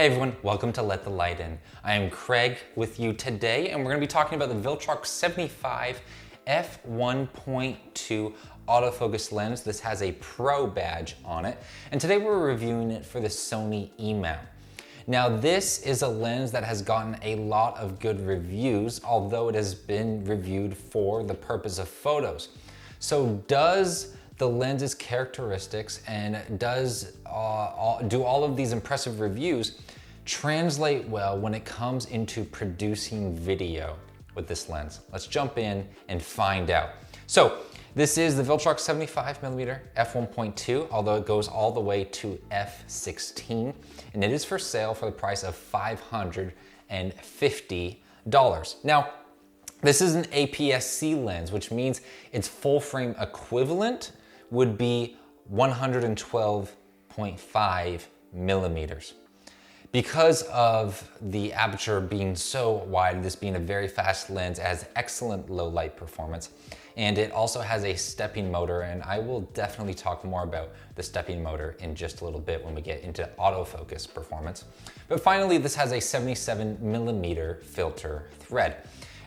Hey everyone, welcome to Let the Light In. I am Craig with you today, and we're going to be talking about the Viltrox 75 f1.2 autofocus lens. This has a Pro badge on it, and today we're reviewing it for the Sony E7IV. Now this is a lens that has gotten a lot of good reviews, although it has been reviewed for the purpose of photos. So does the lens's characteristics and does do all of these impressive reviews translate well when it comes into producing video with this lens? Let's jump in and find out. So this is the Viltrox 75mm f1.2, although it goes all the way to f16, and it is for sale for the price of $550. Now, this is an APS-C lens, which means its full frame equivalent would be 112.5 millimeters. Because of the aperture being so wide, this being a very fast lens, it has excellent low light performance, and it also has a stepping motor, and I will definitely talk more about the stepping motor in just a little bit when we get into autofocus performance. But finally, this has a 77mm filter thread.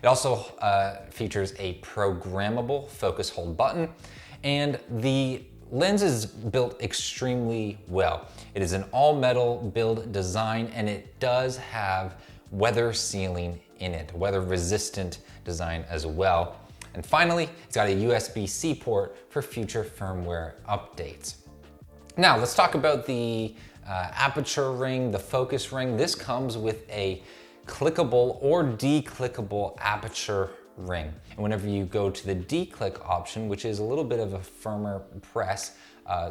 It also features a programmable focus hold button, and the lens is built extremely well. It is an all-metal build design, and it does have weather sealing in it, weather-resistant design as well. And finally, it's got a USB-C port for future firmware updates. Now, let's talk about the aperture ring, the focus ring. This comes with a clickable or declickable aperture ring. And whenever you go to the declick option, which is a little bit of a firmer press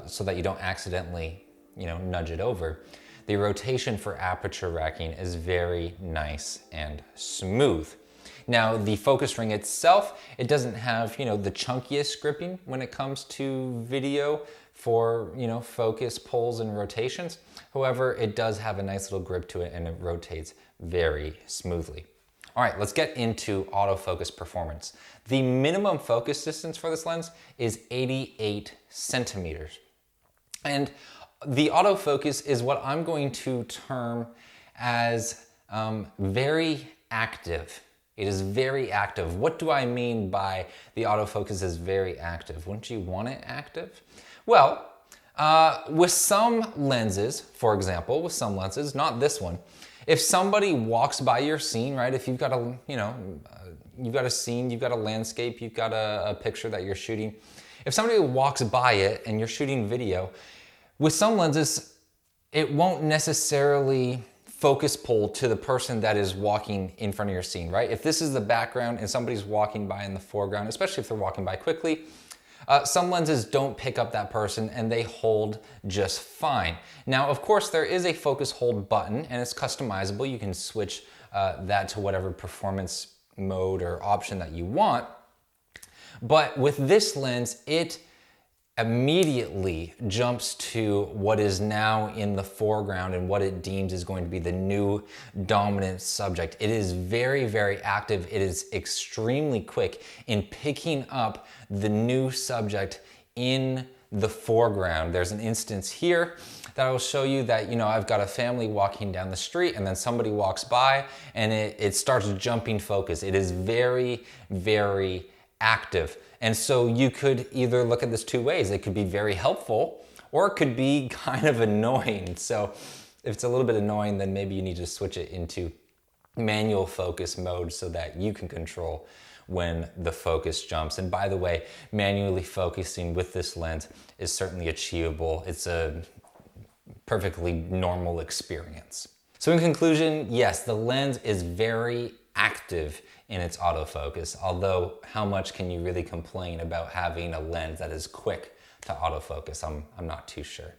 so that you don't accidentally, nudge it over, the rotation for aperture racking is very nice and smooth. Now, the focus ring itself, it doesn't have, the chunkiest gripping when it comes to video for, focus, pulls, and rotations. However, it does have a nice little grip to it, and it rotates very smoothly. All right, let's get into autofocus performance. The minimum focus distance for this lens is 88 centimeters. And the autofocus is what I'm going to term as very active. It is very active. What do I mean by the autofocus is very active? Wouldn't you want it active? Well, with some lenses, for example, not this one, if somebody walks by your scene, right? If you've got a, you've got a scene, you've got a landscape, you've got a picture that you're shooting. If somebody walks by it and you're shooting video, with some lenses, it won't necessarily focus pull to the person that is walking in front of your scene, right? If this is the background and somebody's walking by in the foreground, especially if they're walking by quickly, some lenses don't pick up that person and they hold just fine. Now, of course, there is a focus hold button and it's customizable. You can switch that to whatever performance mode or option that you want. But with this lens, it immediately jumps to what is now in the foreground and what it deems is going to be the new dominant subject. It is very, very active. It is extremely quick in picking up the new subject in the foreground. There's an instance here that I will show you that, I've got a family walking down the street and then somebody walks by and it starts jumping focus. It is very, very active. And so you could either look at this two ways. It could be very helpful or it could be kind of annoying. So if it's a little bit annoying, then maybe you need to switch it into manual focus mode so that you can control when the focus jumps. And by the way, manually focusing with this lens is certainly achievable. It's a perfectly normal experience. So in conclusion, yes, the lens is very active in its autofocus, although how much can you really complain about having a lens that is quick to autofocus? I'm not too sure.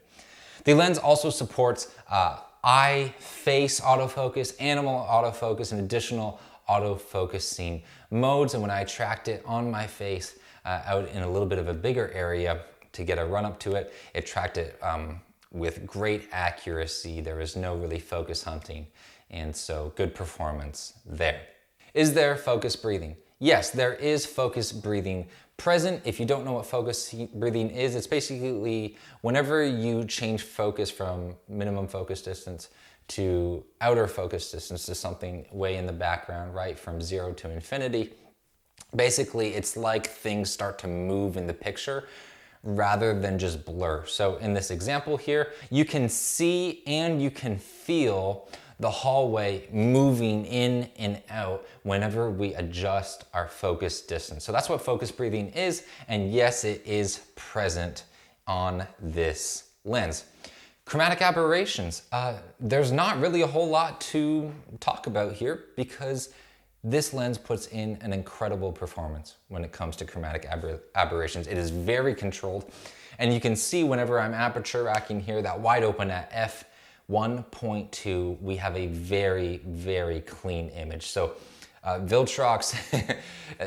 The lens also supports eye, face autofocus, animal autofocus, and additional autofocusing modes. And when I tracked it on my face out in a little bit of a bigger area to get a run up to it, it tracked it with great accuracy. There was no really focus hunting, and so good performance there. Is there focus breathing? Yes, there is focus breathing present. If you don't know what focus breathing is, it's basically whenever you change focus from minimum focus distance to outer focus distance, to something way in the background, right, from 0 to infinity. Basically, it's like things start to move in the picture rather than just blur. So in this example here, you can see and you can feel the hallway moving in and out whenever we adjust our focus distance. So that's what focus breathing is, and yes, it is present on this lens. Chromatic aberrations. There's not really a whole lot to talk about here because this lens puts in an incredible performance when it comes to chromatic aberrations. It is very controlled, and you can see whenever I'm aperture racking here, that wide open at f1.2, we have a very, very clean image. So Viltrox,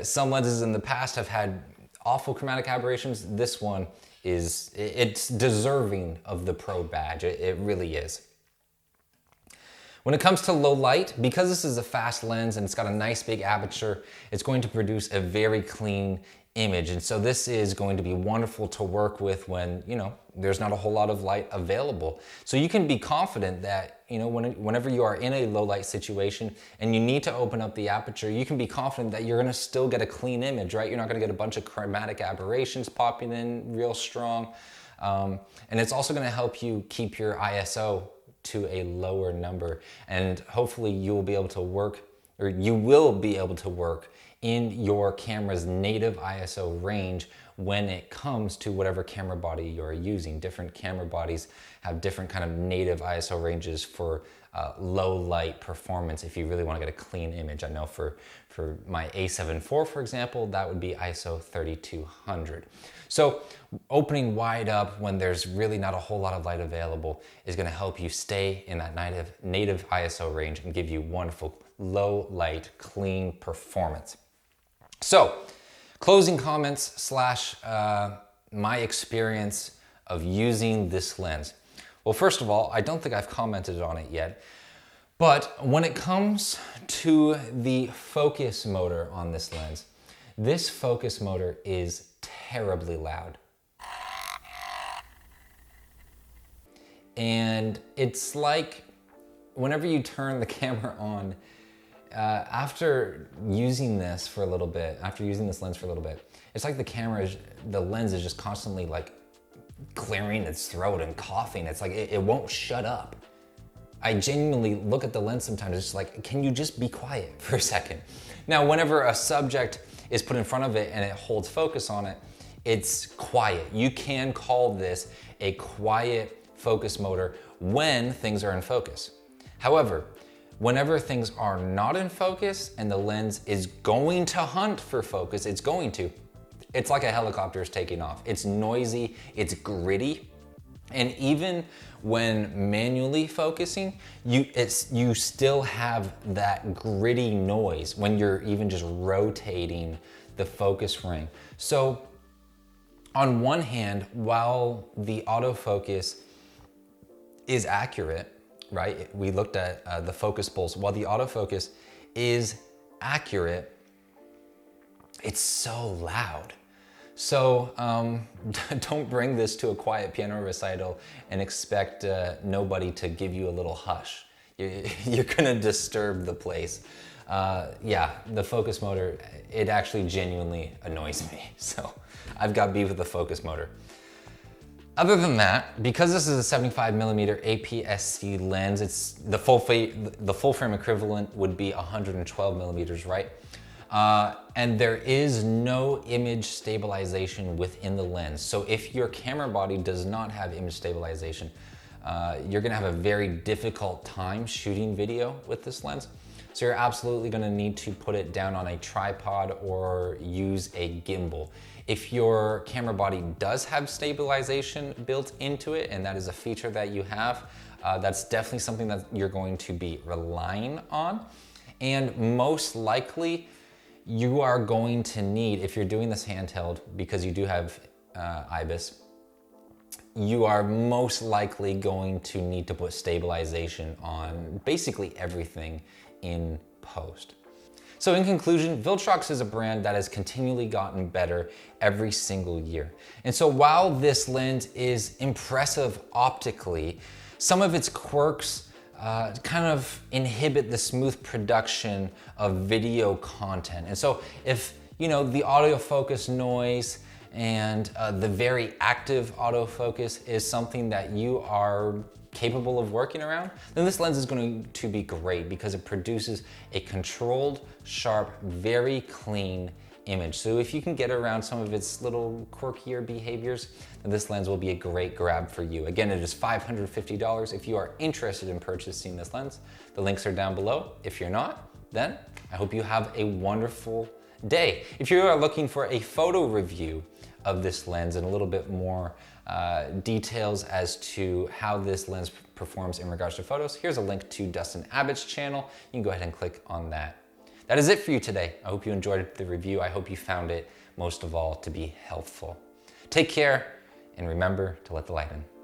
some lenses in the past have had awful chromatic aberrations. This one it's deserving of the pro badge. It really is. When it comes to low light, because this is a fast lens and it's got a nice big aperture, it's going to produce a very clean image. And so this is going to be wonderful to work with when, there's not a whole lot of light available. So you can be confident that, whenever you are in a low light situation and you need to open up the aperture, you can be confident that you're gonna still get a clean image, right? You're not gonna get a bunch of chromatic aberrations popping in real strong. And it's also gonna help you keep your ISO to a lower number. And hopefully you will be able to work in your camera's native ISO range when it comes to whatever camera body you're using. Different camera bodies have different kind of native ISO ranges for low light performance if you really want to get a clean image. I know for my A7IV, for example, that would be ISO 3200. So opening wide up when there's really not a whole lot of light available is going to help you stay in that native ISO range and give you wonderful low light, clean performance. So closing comments / my experience of using this lens. Well, first of all, I don't think I've commented on it yet, but when it comes to the focus motor on this lens, this focus motor is terribly loud. And it's like whenever you turn the camera on, after using this lens for a little bit, it's like the lens is just constantly like clearing its throat and coughing. It's like it won't shut up. I genuinely look at the lens sometimes, it's like, can you just be quiet for a second? Now, whenever a subject is put in front of it and it holds focus on it, it's quiet. You can call this a quiet focus motor when things are in focus. However, whenever things are not in focus and the lens is going to hunt for focus, it's like a helicopter is taking off. It's noisy, it's gritty, and even when manually focusing, you still have that gritty noise when you're even just rotating the focus ring. So on one hand, while the autofocus is accurate, right? We looked at the focus pulse. While the autofocus is accurate, it's so loud. So don't bring this to a quiet piano recital and expect nobody to give you a little hush. You're gonna disturb the place. Yeah, the focus motor, it actually genuinely annoys me. So I've got beef with the focus motor. Other than that, because this is a 75mm APS-C lens, it's the full frame equivalent would be 112mm, right? And there is no image stabilization within the lens. So if your camera body does not have image stabilization, you're gonna have a very difficult time shooting video with this lens. So you're absolutely gonna need to put it down on a tripod or use a gimbal. If your camera body does have stabilization built into it, and that is a feature that you have, that's definitely something that you're going to be relying on. And most likely, you are going to need, if you're doing this handheld, because you do have IBIS, you are most likely going to need to put stabilization on basically everything in post. So in conclusion, Viltrox is a brand that has continually gotten better every single year. And so while this lens is impressive optically, some of its quirks kind of inhibit the smooth production of video content. And so if, the autofocus noise and the very active autofocus is something that you are capable of working around, then this lens is going to be great because it produces a controlled, sharp, very clean image. So if you can get around some of its little quirkier behaviors, then this lens will be a great grab for you. Again, it is $550 if you are interested in purchasing this lens. The links are down below. If you're not, then I hope you have a wonderful day. If you are looking for a photo review of this lens and a little bit more details as to how this lens performs in regards to photos, here's a link to Dustin Abbott's channel. You can go ahead and click on that. That is it for you today. I hope you enjoyed the review. I hope you found it, most of all, to be helpful. Take care, and remember to let the light in.